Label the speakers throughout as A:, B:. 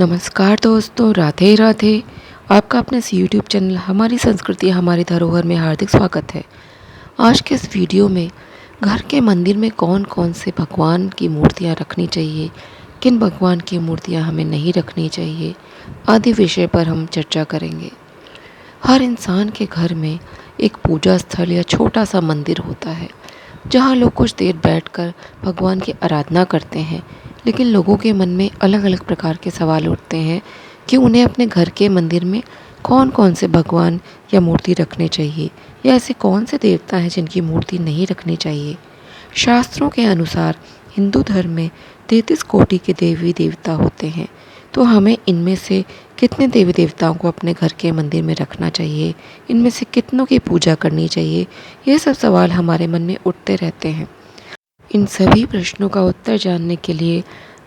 A: नमस्कार दोस्तों, राधे राधे। आपका अपने इस यूट्यूब चैनल हमारी संस्कृति हमारी धरोहर में हार्दिक स्वागत है। आज के इस वीडियो में घर के मंदिर में कौन कौन से भगवान की मूर्तियां रखनी चाहिए, किन भगवान की मूर्तियां हमें नहीं रखनी चाहिए आदि विषय पर हम चर्चा करेंगे। हर इंसान के घर में एक पूजा स्थल या छोटा सा मंदिर होता है जहाँ लोग कुछ देर बैठकर भगवान की आराधना करते हैं। लेकिन लोगों के मन में अलग अलग प्रकार के सवाल उठते हैं कि उन्हें अपने घर के मंदिर में कौन कौन से भगवान या मूर्ति रखने चाहिए, या ऐसे कौन से देवता हैं जिनकी मूर्ति नहीं रखनी चाहिए। शास्त्रों के अनुसार हिंदू धर्म में 33 कोटि के देवी देवता होते हैं, तो हमें इनमें से कितने देवी देवताओं को अपने घर के मंदिर में रखना चाहिए, इनमें से कितनों की पूजा करनी चाहिए, ये सब सवाल हमारे मन में उठते रहते हैं। इन सभी प्रश्नों का उत्तर जानने के लिए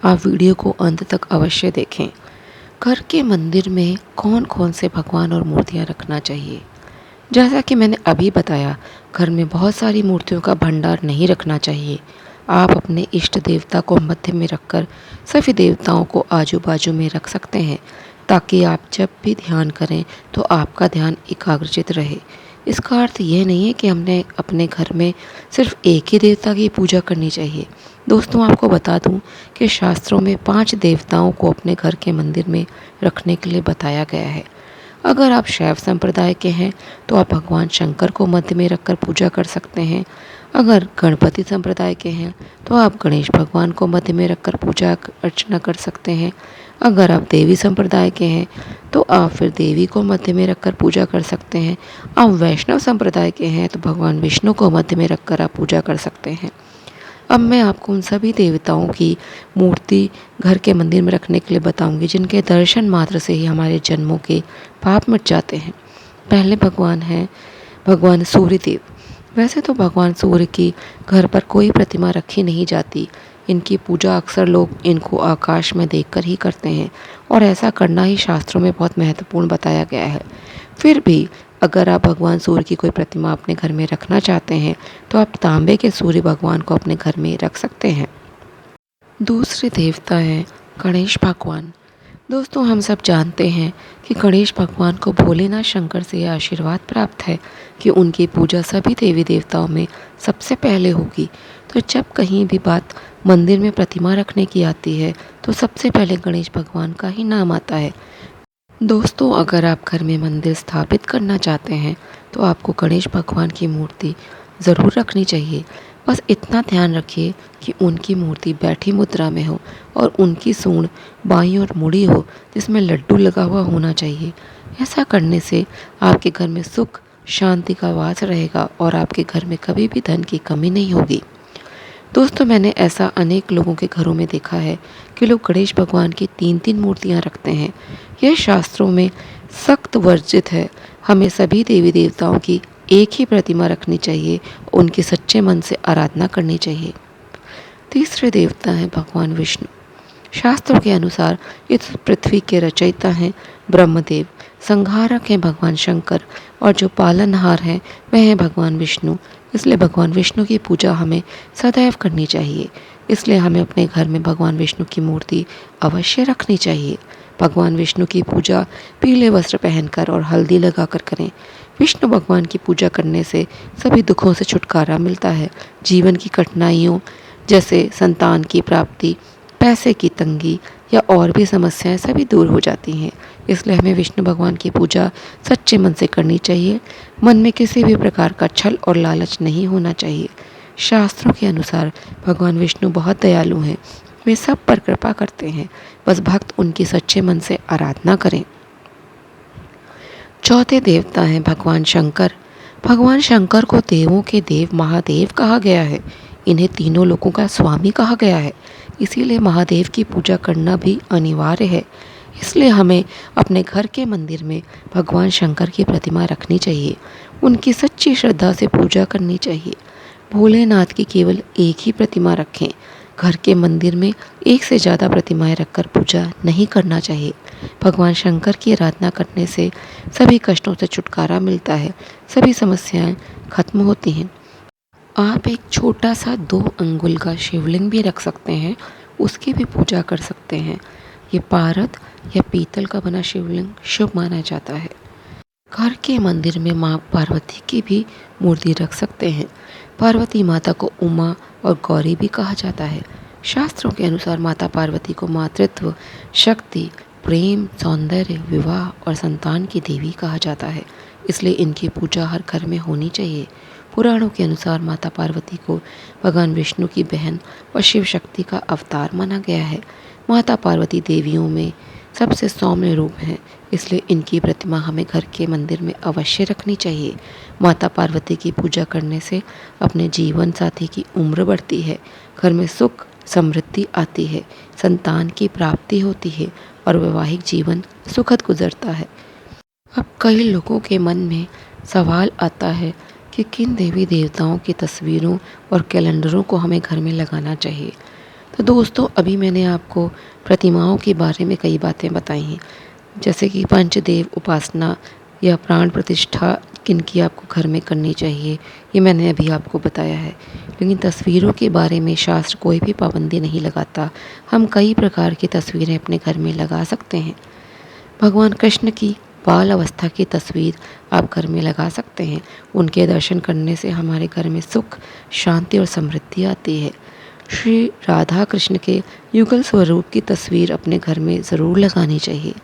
A: आप वीडियो को अंत तक अवश्य देखें। घर के मंदिर में कौन कौन से भगवान और मूर्तियां रखना चाहिए। जैसा कि मैंने अभी बताया, घर में बहुत सारी मूर्तियों का भंडार नहीं रखना चाहिए। आप अपने इष्ट देवता को मध्य में रखकर सभी देवताओं को आजू बाजू में रख सकते हैं, ताकि आप जब भी ध्यान करें तो आपका ध्यान एकाग्रचित रहे। इसका अर्थ यह नहीं है कि हमने अपने घर में सिर्फ एक ही देवता की पूजा करनी चाहिए। दोस्तों, आपको बता दूं कि शास्त्रों में 5 देवताओं को अपने घर के मंदिर में रखने के लिए बताया गया है। अगर आप शैव संप्रदाय के हैं तो आप भगवान शंकर को मध्य में रखकर पूजा कर सकते हैं। अगर गणपति संप्रदाय के हैं तो आप गणेश भगवान को मध्य में रखकर पूजा अर्चना कर सकते हैं। अगर आप देवी संप्रदाय के हैं तो आप फिर देवी को मध्य में रखकर पूजा कर सकते हैं। आप वैष्णव संप्रदाय के हैं तो भगवान विष्णु को मध्य में रखकर आप पूजा कर सकते हैं। अब मैं आपको उन सभी देवताओं की मूर्ति घर के मंदिर में रखने के लिए बताऊंगी जिनके दर्शन मात्र से ही हमारे जन्मों के पाप मिट जाते हैं। पहले भगवान हैं भगवान सूर्यदेव। वैसे तो भगवान सूर्य की घर पर कोई प्रतिमा रखी नहीं जाती। इनकी पूजा अक्सर लोग इनको आकाश में देखकर ही करते हैं, और ऐसा करना ही शास्त्रों में बहुत महत्वपूर्ण बताया गया है। फिर भी अगर आप भगवान सूर्य की कोई प्रतिमा अपने घर में रखना चाहते हैं तो आप तांबे के सूर्य भगवान को अपने घर में रख सकते हैं। दूसरे देवता हैं गणेश भगवान। दोस्तों, हम सब जानते हैं कि गणेश भगवान को भोलेनाथ शंकर से यह आशीर्वाद प्राप्त है कि उनकी पूजा सभी देवी देवताओं में सबसे पहले होगी। तो जब कहीं भी बात मंदिर में प्रतिमा रखने की आती है तो सबसे पहले गणेश भगवान का ही नाम आता है। दोस्तों, अगर आप घर में मंदिर स्थापित करना चाहते हैं तो आपको गणेश भगवान की मूर्ति ज़रूर रखनी चाहिए। बस इतना ध्यान रखिए कि उनकी मूर्ति बैठी मुद्रा में हो और उनकी सूंड बाईं ओर मुड़ी हो, जिसमें लड्डू लगा हुआ होना चाहिए। ऐसा करने से आपके घर में सुख शांति का वास रहेगा और आपके घर में कभी भी धन की कमी नहीं होगी। दोस्तों, मैंने ऐसा अनेक लोगों के घरों में देखा है कि लोग गणेश भगवान की 3-3 मूर्तियां रखते हैं। यह शास्त्रों में सख्त वर्जित है। हमें सभी देवी देवताओं की एक ही प्रतिमा रखनी चाहिए, उनकी सच्चे मन से आराधना करनी चाहिए। तीसरे देवता हैं भगवान विष्णु। शास्त्रों के अनुसार इस पृथ्वी के रचयिता हैं ब्रह्मदेव, संहारक हैं भगवान शंकर, और जो पालनहार हैं वह हैं भगवान विष्णु। इसलिए भगवान विष्णु की पूजा हमें सदैव करनी चाहिए। इसलिए हमें अपने घर में भगवान विष्णु की मूर्ति अवश्य रखनी चाहिए। भगवान विष्णु की पूजा पीले वस्त्र पहनकर और हल्दी लगाकर करें। विष्णु भगवान की पूजा करने से सभी दुखों से छुटकारा मिलता है। जीवन की कठिनाइयों जैसे संतान की प्राप्ति, पैसे की तंगी या और भी समस्याएं सभी दूर हो जाती हैं। इसलिए हमें विष्णु भगवान की पूजा सच्चे मन से करनी चाहिए। मन में किसी भी प्रकार का छल और लालच नहीं होना चाहिए। शास्त्रों के अनुसार भगवान विष्णु बहुत दयालु हैं। वे सब पर कृपा करते हैं। बस भक्त उनकी सच्चे मन से आराधना करें। चौथे देवता हैं भगवान शंकर। भगवान शंकर को देवों के देव महादेव कहा गया है। इन्हें तीनों लोगों का स्वामी कहा गया है। इसीलिए महादेव की पूजा करना भी अनिवार्य है। इसलिए हमें अपने घर के मंदिर में भगवान शंकर की प्रतिमा रखनी चाहिए। उनकी सच्ची श्रद्धा से पूजा करनी चाहिए। भोलेनाथ की केवल एक ही प्रतिमा रखें। घर के मंदिर में एक से ज़्यादा प्रतिमाएं रखकर पूजा नहीं करना चाहिए। भगवान शंकर की आराधना करने से सभी कष्टों से छुटकारा मिलता है, सभी समस्याएं खत्म होती हैं। आप एक छोटा सा 2 अंगुल का शिवलिंग भी रख सकते हैं, उसकी भी पूजा कर सकते हैं। ये पारद या पीतल का बना शिवलिंग शुभ माना जाता है। घर के मंदिर में माँ पार्वती की भी मूर्ति रख सकते हैं। पार्वती माता को उमा और गौरी भी कहा जाता है। शास्त्रों के अनुसार माता पार्वती को मातृत्व, शक्ति, प्रेम, सौंदर्य, विवाह और संतान की देवी कहा जाता है, इसलिए इनकी पूजा हर घर में होनी चाहिए। पुराणों के अनुसार माता पार्वती को भगवान विष्णु की बहन और शिव शक्ति का अवतार माना गया है। माता पार्वती देवियों में सबसे सौम्य रूप है, इसलिए इनकी प्रतिमा हमें घर के मंदिर में अवश्य रखनी चाहिए। माता पार्वती की पूजा करने से अपने जीवन साथी की उम्र बढ़ती है, घर में सुख समृद्धि आती है, संतान की प्राप्ति होती है और वैवाहिक जीवन सुखद गुजरता है। अब कई लोगों के मन में सवाल आता है कि किन देवी देवताओं की तस्वीरों और कैलेंडरों को हमें घर में लगाना चाहिए। तो दोस्तों, अभी मैंने आपको प्रतिमाओं के बारे में कई बातें बताई हैं, जैसे कि पंचदेव उपासना या प्राण प्रतिष्ठा किनकी आपको घर में करनी चाहिए, ये मैंने अभी आपको बताया है। लेकिन तस्वीरों के बारे में शास्त्र कोई भी पाबंदी नहीं लगाता। हम कई प्रकार की तस्वीरें अपने घर में लगा सकते हैं। भगवान कृष्ण की बाल अवस्था की तस्वीर आप घर में लगा सकते हैं। उनके दर्शन करने से हमारे घर में सुख, शांति और समृद्धि आती है। श्री राधा कृष्ण के युगल स्वरूप की तस्वीर अपने घर में ज़रूर लगानी चाहिए।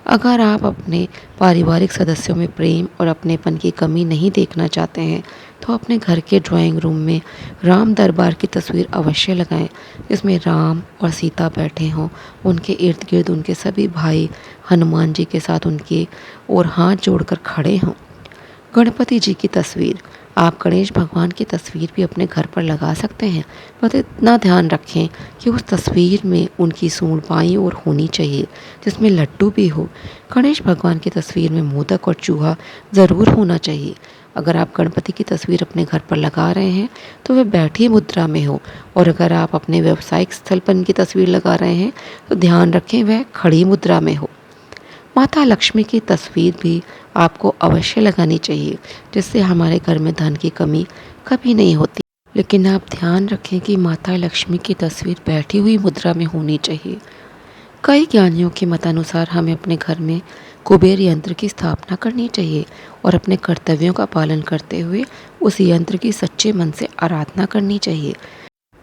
A: अगर आप अपने पारिवारिक सदस्यों में प्रेम और अपनेपन की कमी नहीं देखना चाहते हैं, तो अपने घर के ड्राइंग रूम में राम दरबार की तस्वीर अवश्य लगाएं, जिसमें राम और सीता बैठे हों, उनके इर्द गिर्द उनके सभी भाई हनुमान जी के साथ उनके और हाथ जोड़कर खड़े हों। गणपति जी की तस्वीर, आप गणेश भगवान की तस्वीर भी अपने घर पर लगा सकते हैं, पर इतना ध्यान रखें कि उस तस्वीर में उनकी सूंड बाईं ओर होनी चाहिए, जिसमें लड्डू भी हो। गणेश भगवान की तस्वीर में मोदक और चूहा ज़रूर होना चाहिए। अगर आप गणपति की तस्वीर अपने घर पर लगा रहे हैं तो वह बैठी मुद्रा में हो, और अगर आप अपने व्यावसायिक स्थल पर इनकी तस्वीर लगा रहे हैं तो ध्यान रखें वह खड़ी मुद्रा में हो। माता लक्ष्मी की तस्वीर भी आपको अवश्य लगानी चाहिए, जिससे हमारे घर में धन की कमी कभी नहीं होती। लेकिन आप ध्यान रखें कि माता लक्ष्मी की तस्वीर बैठी हुई मुद्रा में होनी चाहिए। कई ज्ञानियों के मतानुसार हमें अपने घर में कुबेर यंत्र की स्थापना करनी चाहिए और अपने कर्तव्यों का पालन करते हुए उस यंत्र की सच्चे मन से आराधना करनी चाहिए।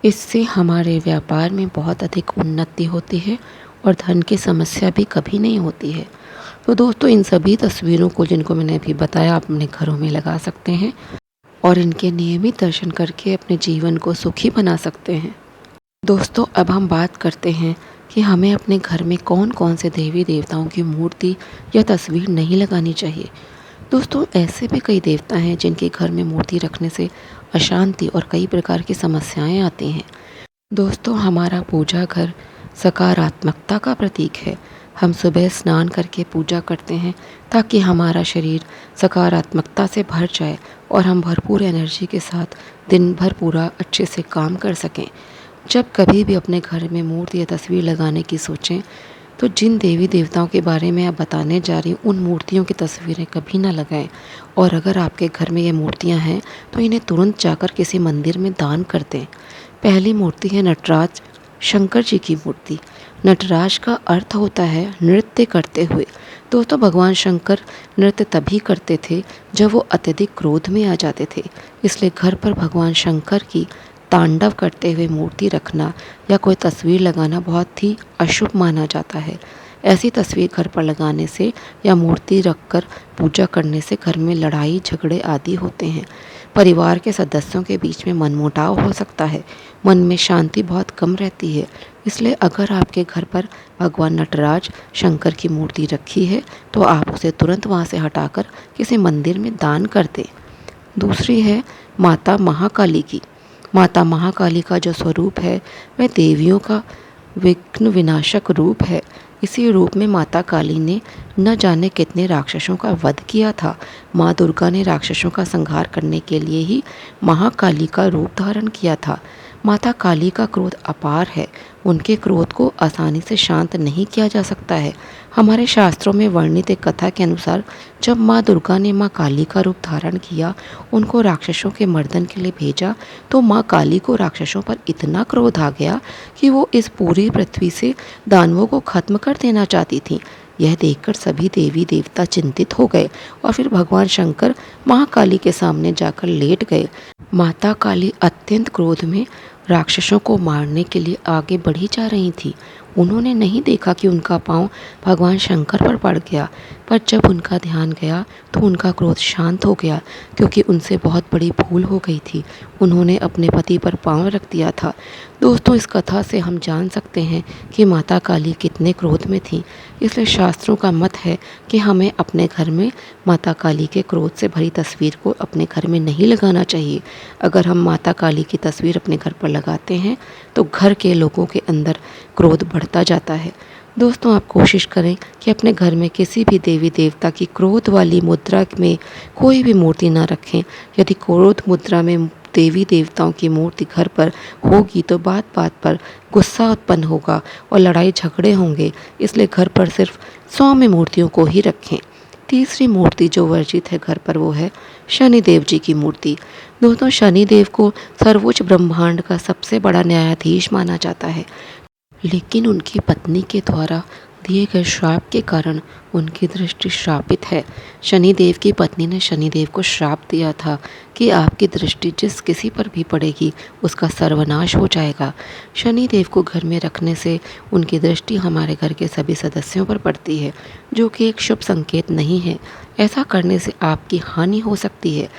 A: इससे हमारे व्यापार में बहुत अधिक उन्नति होती है और धन की समस्या भी कभी नहीं होती है। तो दोस्तों, इन सभी तस्वीरों को जिनको मैंने अभी बताया आप अपने घरों में लगा सकते हैं और इनके नियमित दर्शन करके अपने जीवन को सुखी बना सकते हैं। दोस्तों, अब हम बात करते हैं कि हमें अपने घर में कौन कौन से देवी देवताओं की मूर्ति या तस्वीर नहीं लगानी चाहिए। दोस्तों, ऐसे भी कई देवता हैं जिनके घर में मूर्ति रखने से अशांति और कई प्रकार की समस्याएं आती हैं। दोस्तों, हमारा पूजा घर सकारात्मकता का प्रतीक है। हम सुबह स्नान करके पूजा करते हैं ताकि हमारा शरीर सकारात्मकता से भर जाए और हम भरपूर एनर्जी के साथ दिन भर पूरा अच्छे से काम कर सकें। जब कभी भी अपने घर में मूर्ति या तस्वीर लगाने की सोचें तो जिन देवी देवताओं के बारे में आप बताने जा रही हूँ उन मूर्तियों की तस्वीरें कभी ना लगाएं। और अगर आपके घर में ये मूर्तियाँ हैं तो इन्हें तुरंत जाकर किसी मंदिर में दान कर दें। पहली मूर्ति है नटराज शंकर जी की मूर्ति। नटराज का अर्थ होता है नृत्य करते हुए। दोस्तों, भगवान शंकर नृत्य तभी करते थे जब वो अत्यधिक क्रोध में आ जाते थे, इसलिए घर पर भगवान शंकर की तांडव करते हुए मूर्ति रखना या कोई तस्वीर लगाना बहुत ही अशुभ माना जाता है। ऐसी तस्वीर घर पर लगाने से या मूर्ति रखकर पूजा करने से घर में लड़ाई झगड़े आदि होते हैं। परिवार के सदस्यों के बीच में मनमुटाव हो सकता है, मन में शांति बहुत कम रहती है। इसलिए अगर आपके घर पर भगवान नटराज शंकर की मूर्ति रखी है तो आप उसे तुरंत वहाँ से हटाकर किसी मंदिर में दान कर दें। दूसरी है माता महाकाली की। माता महाकाली का जो स्वरूप है वह देवियों का विघ्न विनाशक रूप है। इसी रूप में माता काली ने न जाने कितने राक्षसों का वध किया था। माँ दुर्गा ने राक्षसों का संहार करने के लिए ही महाकाली का रूप धारण किया था। माता काली का क्रोध अपार है। उनके क्रोध को आसानी से शांत नहीं किया जा सकता है। हमारे शास्त्रों में वर्णित एक कथा के अनुसार जब माँ दुर्गा ने माँ काली का रूप धारण किया, उनको राक्षसों के मर्दन के लिए भेजा, तो माँ काली को राक्षसों पर इतना क्रोध आ गया कि वो इस पूरी पृथ्वी से दानवों को खत्म कर देना चाहती थी। यह देखकर सभी देवी देवता चिंतित हो गए और फिर भगवान शंकर महाकाली के सामने जाकर लेट गए। माता काली अत्यंत क्रोध में राक्षसों को मारने के लिए आगे बढ़ी जा रही थी। उन्होंने नहीं देखा कि उनका पांव भगवान शंकर पर पड़ गया, पर जब उनका ध्यान गया तो उनका क्रोध शांत हो गया, क्योंकि उनसे बहुत बड़ी भूल हो गई थी। उन्होंने अपने पति पर पांव रख दिया था। दोस्तों, इस कथा से हम जान सकते हैं कि माता काली कितने क्रोध में थी। इसलिए शास्त्रों का मत है कि हमें अपने घर में माता काली के क्रोध से भरी तस्वीर को अपने घर में नहीं लगाना चाहिए। अगर हम माता काली की तस्वीर अपने घर पर लगाते हैं तो घर के लोगों के अंदर क्रोध बढ़ता जाता है। दोस्तों, आप कोशिश करें कि अपने घर में किसी भी देवी देवता की क्रोध वाली मुद्रा में कोई भी मूर्ति ना रखें। यदि क्रोध मुद्रा में देवी देवताओं की मूर्ति घर पर होगी तो बात बात पर गुस्सा उत्पन्न होगा और लड़ाई झगड़े होंगे। इसलिए घर पर सिर्फ सौम्य मूर्तियों को ही रखें। तीसरी मूर्ति जो वर्जित है घर पर, वो है शनिदेव जी की मूर्ति। दोस्तों, शनिदेव को सर्वोच्च ब्रह्मांड का सबसे बड़ा न्यायाधीश माना जाता है, लेकिन उनकी पत्नी के द्वारा दिए गए श्राप के कारण उनकी दृष्टि श्रापित है। शनिदेव की पत्नी ने शनिदेव को श्राप दिया था कि आपकी दृष्टि जिस किसी पर भी पड़ेगी उसका सर्वनाश हो जाएगा। शनिदेव को घर में रखने से उनकी दृष्टि हमारे घर के सभी सदस्यों पर पड़ती है, जो कि एक शुभ संकेत नहीं है। ऐसा करने से आपकी हानि हो सकती है।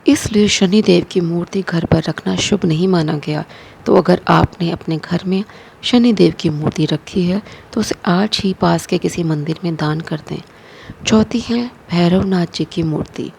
A: इसलिए शनिदेव की मूर्ति घर पर रखना शुभ नहीं माना गया। तो अगर आपने अपने घर में शनिदेव की मूर्ति रखी है तो उसे आज ही पास के किसी मंदिर में दान कर दें। चौथी है भैरवनाथ जी की मूर्ति।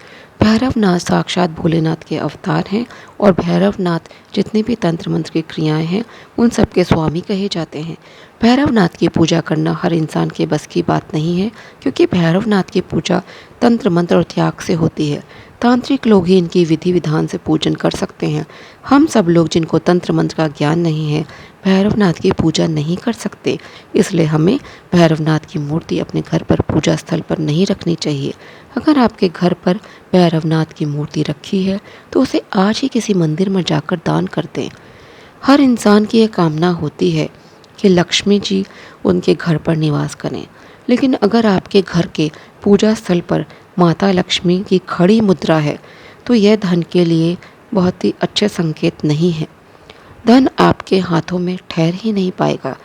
A: भैरवनाथ साक्षात भोलेनाथ के अवतार हैं और भैरवनाथ जितनी भी तंत्र मंत्र की क्रियाएं हैं उन सब के स्वामी कहे जाते हैं। भैरवनाथ की पूजा करना हर इंसान के बस की बात नहीं है, क्योंकि भैरवनाथ की पूजा तंत्र मंत्र और त्याग से होती है। तांत्रिक लोग ही इनकी विधि विधान से पूजन कर सकते हैं। हम सब लोग जिनको तंत्र मंत्र का ज्ञान नहीं है भैरवनाथ की पूजा नहीं कर सकते। इसलिए हमें भैरवनाथ की मूर्ति अपने घर पर पूजा स्थल पर नहीं रखनी चाहिए। अगर आपके घर पर भैरवनाथ की मूर्ति रखी है तो उसे आज ही किसी मंदिर में जाकर दान कर दें। हर इंसान की एक कामना होती है कि लक्ष्मी जी उनके घर पर निवास करें, लेकिन अगर आपके घर के पूजा स्थल पर माता लक्ष्मी की खड़ी मुद्रा है तो यह धन के लिए बहुत ही अच्छे संकेत नहीं है। धन आपके हाथों में ठहर ही नहीं पाएगा,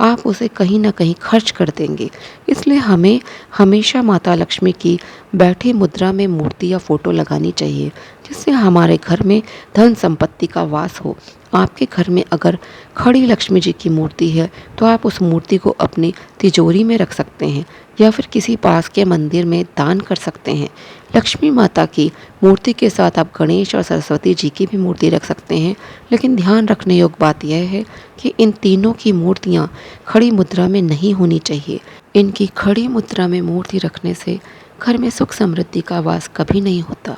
A: आप उसे कहीं ना कहीं खर्च कर देंगे। इसलिए हमें हमेशा माता लक्ष्मी की बैठी मुद्रा में मूर्ति या फोटो लगानी चाहिए, जिससे हमारे घर में धन संपत्ति का वास हो। आपके घर में अगर खड़ी लक्ष्मी जी की मूर्ति है तो आप उस मूर्ति को अपनी तिजोरी में रख सकते हैं या फिर किसी पास के मंदिर में दान कर सकते हैं। लक्ष्मी माता की मूर्ति के साथ आप गणेश और सरस्वती जी की भी मूर्ति रख सकते हैं, लेकिन ध्यान रखने योग्य बात यह है कि इन तीनों की मूर्तियाँ खड़ी मुद्रा में नहीं होनी चाहिए। इनकी खड़ी मुद्रा में मूर्ति रखने से घर में सुख समृद्धि का वास कभी नहीं होता।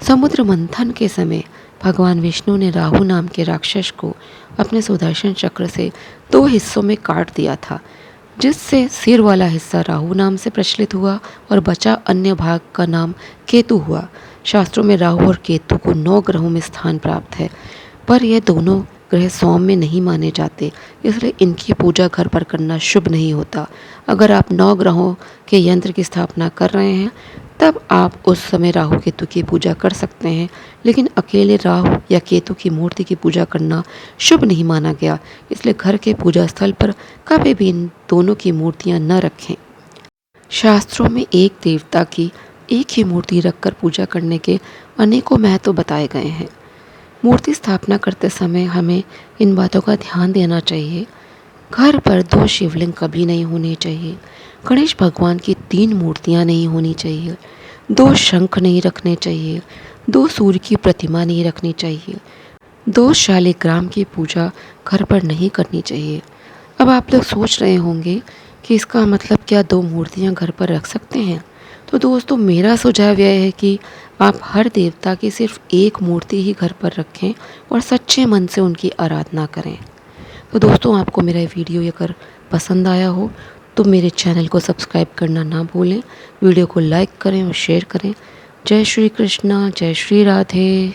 A: समुद्र मंथन के समय भगवान विष्णु ने राहु नाम के राक्षस को अपने सुदर्शन चक्र से 2 हिस्सों में काट दिया था, जिससे सिर वाला हिस्सा राहु नाम से प्रचलित हुआ और बचा अन्य भाग का नाम केतु हुआ। शास्त्रों में राहु और केतु को 9 ग्रहों में स्थान प्राप्त है, पर यह दोनों ग्रह सौम्य नहीं माने जाते, इसलिए इनकी पूजा घर पर करना शुभ नहीं होता। अगर आप 9 ग्रहों के यंत्र की स्थापना कर रहे हैं तब आप उस समय राहु केतु की पूजा कर सकते हैं, लेकिन अकेले राहु या केतु की मूर्ति की पूजा करना शुभ नहीं माना गया। इसलिए घर के पूजा स्थल पर कभी भी इन दोनों की मूर्तियां न रखें। शास्त्रों में एक देवता की एक ही मूर्ति रखकर पूजा करने के अनेकों महत्व बताए गए हैं। मूर्ति स्थापना करते समय हमें इन बातों का ध्यान देना चाहिए। घर पर 2 शिवलिंग कभी नहीं होने चाहिए। गणेश भगवान की 3 मूर्तियां नहीं होनी चाहिए। 2 शंख नहीं रखने चाहिए। 2 सूर्य की प्रतिमा नहीं रखनी चाहिए। 2 शालिग्राम की पूजा घर पर नहीं करनी चाहिए। अब आप लोग सोच रहे होंगे कि इसका मतलब क्या 2 मूर्तियां घर पर रख सकते हैं? तो दोस्तों मेरा सुझाव यह है कि आप हर देवता की सिर्फ एक मूर्ति ही घर पर रखें और सच्चे मन से उनकी आराधना करें। तो दोस्तों आपको मेरा ये वीडियो अगर पसंद आया हो तो मेरे चैनल को सब्सक्राइब करना ना भूलें, वीडियो को लाइक करें और शेयर करें। जय श्री कृष्णा, जय श्री राधे।